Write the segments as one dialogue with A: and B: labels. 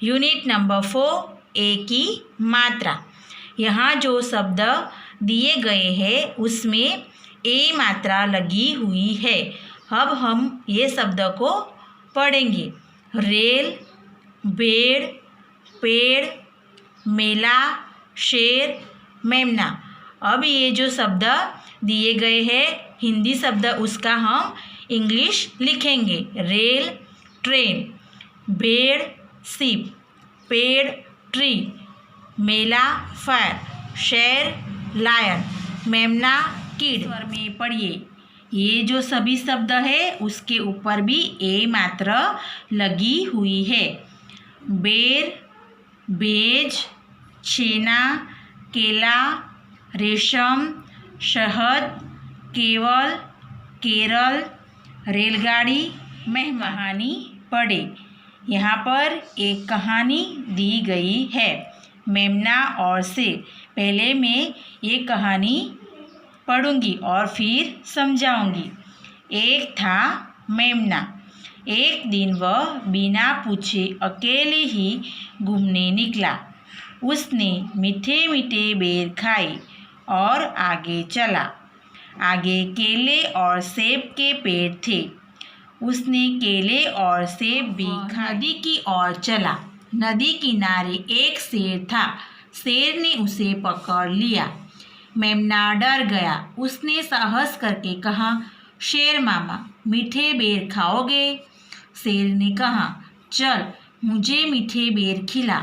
A: Unit number 4 ए की मात्रा। यहाँ जो शब्द दिए गए हैं उसमें ए मात्रा लगी हुई है। अब हम ये शब्द को पढ़ेंगे। रेल, भेड़, पेड़, मेला, शेर, मेमना। अब ये जो शब्द दिए गए हैं हिंदी शब्द उसका हम इंग्लिश लिखेंगे। रेल ट्रेन, भेड़ शिप, पेड़ ट्री, मेला फायर, शेर लायन, मेमना किड। स्वर में पढ़िए। ये जो सभी शब्द है उसके ऊपर भी ए मात्रा लगी हुई है। बेर, बेज, छेना, केला, रेशम, शहद, केवल, केरल, रेलगाड़ी, मेहमान। कहानी पढ़े। यहाँ पर एक कहानी दी गई है, मेमना और शेर। पहले मैं ये कहानी पढ़ूंगी और फिर समझाऊंगी। एक था मेमना। एक दिन वह बिना पूछे अकेले ही घूमने निकला। उसने मीठे मीठे बेर खाए और आगे चला। आगे केले और सेब के पेड़ थे। उसने केले और सेब भी खाए। नदी की ओर चला। नदी किनारे एक शेर था। शेर ने उसे पकड़ लिया। मेमना डर गया। उसने साहस करके कहा, शेर मामा मीठे बेर खाओगे? शेर ने कहा, चल मुझे मीठे बेर खिला।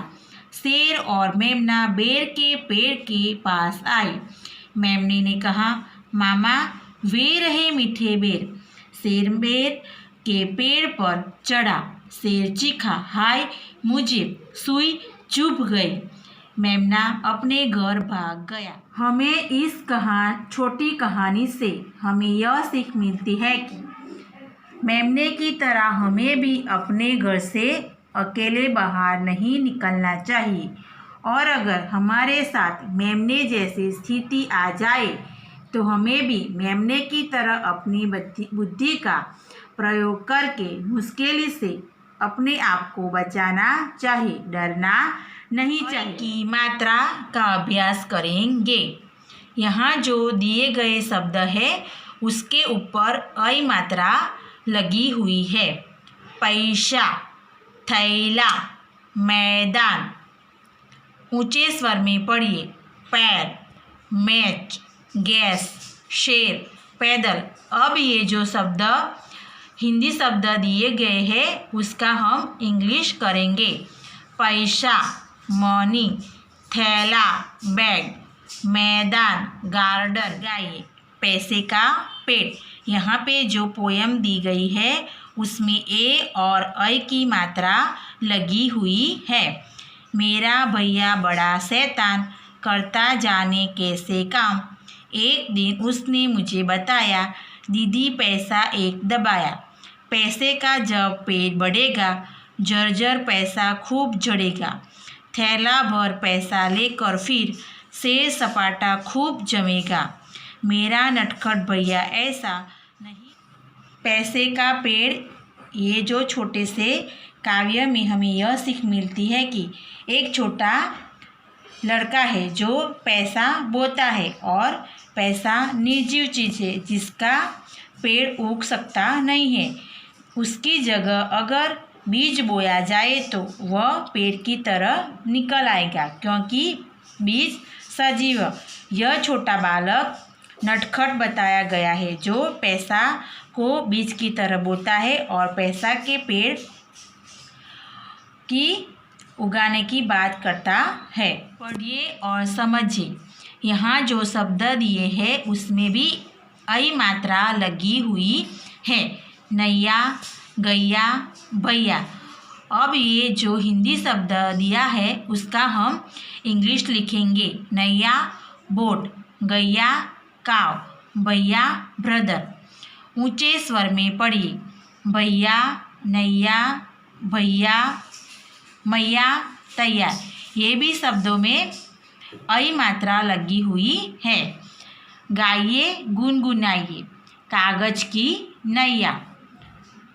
A: शेर और मेमना बेर के पेड़ के पास आए। मेमने ने कहा, मामा वे रहे मीठे बेर। शेर बेर के पेड़ पर चढ़ा। शेर चीखा, हाय मुझे सुई चुभ गई। मेमना अपने घर भाग गया। हमें इस छोटी कहानी से हमें यह सीख मिलती है कि मेमने की तरह हमें भी अपने घर से अकेले बाहर नहीं निकलना चाहिए। और अगर हमारे साथ मेमने जैसी स्थिति आ जाए तो हमें भी मेमने की तरह अपनी बुद्धि का प्रयोग करके मुश्किल से अपने आप को बचाना चाहिए, डरना नहीं चाहिए। की मात्रा का अभ्यास करेंगे। यहाँ जो दिए गए शब्द है उसके ऊपर ऐ मात्रा लगी हुई है। पैसा, थैला, मैदान। ऊंचे स्वर में पढ़िए। पैर, मैच, गैस, शेर, पैदल। अब ये जो शब्द हिंदी शब्द दिए गए हैं उसका हम इंग्लिश करेंगे। पैसा मनी, थैला बैग, मैदान गार्डन, गाय, पैसे का पेड़। यहाँ पे जो पोयम दी गई है उसमें ए और ऐ की मात्रा लगी हुई है। मेरा भैया बड़ा शैतान, करता जाने कैसे काम। एक दिन उसने मुझे बताया, दीदी पैसा एक दबाया। पैसे का जब पेट बढ़ेगा जर्जर पैसा खूब झड़ेगा। थैला भर पैसा लेकर फिर शेर सपाटा खूब जमेगा। मेरा नटखट भैया ऐसा नहीं। पैसे का पेड़। ये जो छोटे से काव्य में हमें यह सीख मिलती है कि एक छोटा लड़का है जो पैसा बोता है और पैसा निर्जीव चीज़ है जिसका पेड़ उग सकता नहीं है। उसकी जगह अगर बीज बोया जाए तो वह पेड़ की तरह निकल आएगा क्योंकि बीज सजीव। यह छोटा बालक नटखट बताया गया है जो पैसा को बीज की तरह बोता है और पैसा के पेड़ की उगाने की बात करता है। पढ़िए और समझिए। यहाँ जो शब्द दिए हैं उसमें भी ऐ मात्रा लगी हुई है। नैया, गैया, भैया। अब ये जो हिंदी शब्द दिया है उसका हम इंग्लिश लिखेंगे। नैया बोट, गैया काव, भैया ब्रदर। ऊंचे स्वर में पढ़िए। भैया, नैया, भैया, मैया, तैयार। ये भी शब्दों में ऐ मात्रा लगी हुई है। गाइए गुनगुनाइए। कागज की नैया।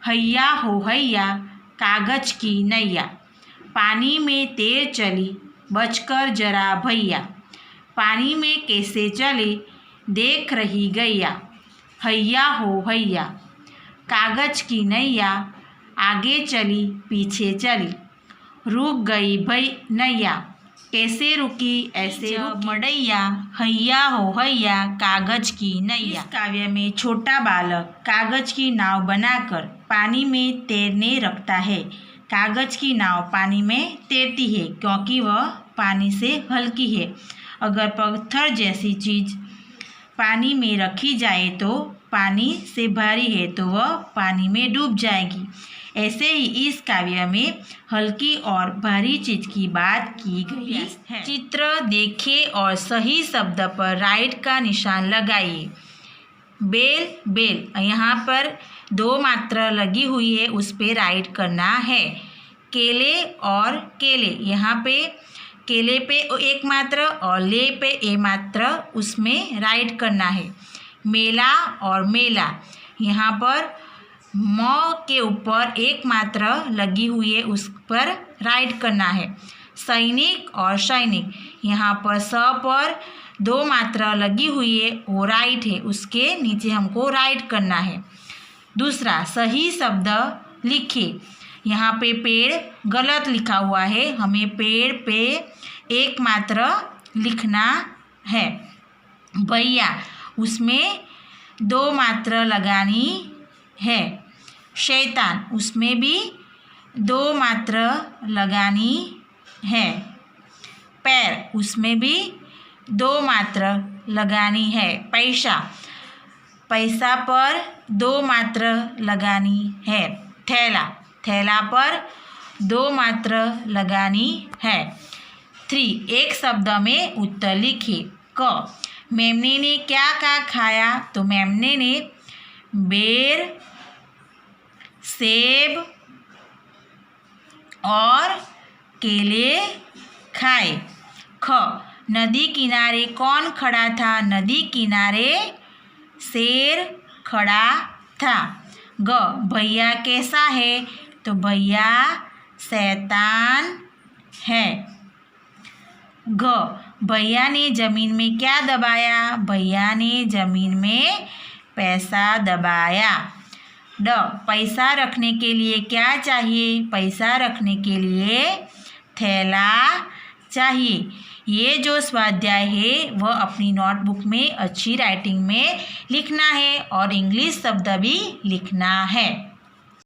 A: हैया हो हैया कागज की नैया। पानी में तैर चली बचकर जरा भैया, पानी में कैसे चले देख रही गैया, हैया हो हैया। कागज की नैया आगे चली पीछे चली, रुक गई भई नैया, कैसे रुकी ऐसे रुकी मड़ैया, हैया हो हैया कागज की नैया। इस काव्य में छोटा बालक कागज की नाव बनाकर पानी में तैरने रखता है। कागज की नाव पानी में तैरती है क्योंकि वह पानी से हल्की है। अगर पत्थर जैसी चीज़ पानी में रखी जाए तो पानी से भारी है तो वह पानी में डूब जाएगी। ऐसे ही इस काव्य में हल्की और भारी चीज की बात की गई है। चित्र देखें और सही शब्द पर राइट का निशान लगाइए। बेल बेल, यहाँ पर 2 मात्रा लगी हुई है, उस पे राइट करना है। केले और केले, यहाँ पे केले पे 1 मात्रा और ले पे ए मात्रा, उसमें राइट करना है। मेला और मेला, यहाँ पर म के ऊपर 1 मात्रा लगी हुई है, उस पर राइट करना है। सैनिक और सैनिक, यहाँ पर स पर 2 मात्रा लगी हुई है, वो राइट है, उसके नीचे हमको राइट करना है। दूसरा, सही शब्द लिखिए। यहाँ पे पेड़ गलत लिखा हुआ है, हमें पेड़ पे 1 मात्रा लिखना है। भैया, उसमें 2 मात्रा लगानी है। शैतान, उसमें भी 2 मात्रा लगानी है। पैर, उसमें भी 2 मात्रा लगानी है। पैसा, पैसा पर 2 मात्रा लगानी है। थैला, थैला पर 2 मात्रा लगानी है। 3, एक शब्द में उत्तर लिखिए। क, मेमने ने क्या क्या खाया, तो मेमने ने बेर, सेब और केले खाए। ख, नदी किनारे कौन खड़ा था, नदी किनारे शेर खड़ा था। ग, भैया कैसा है, तो भैया शैतान है। घ, भैया ने ज़मीन में क्या दबाया, भैया ने ज़मीन में पैसा दबाया। ड, पैसा रखने के लिए क्या चाहिए, पैसा रखने के लिए थैला चाहिए। ये जो स्वाध्याय है वह अपनी नोटबुक में अच्छी राइटिंग में लिखना है और इंग्लिश शब्द भी लिखना है।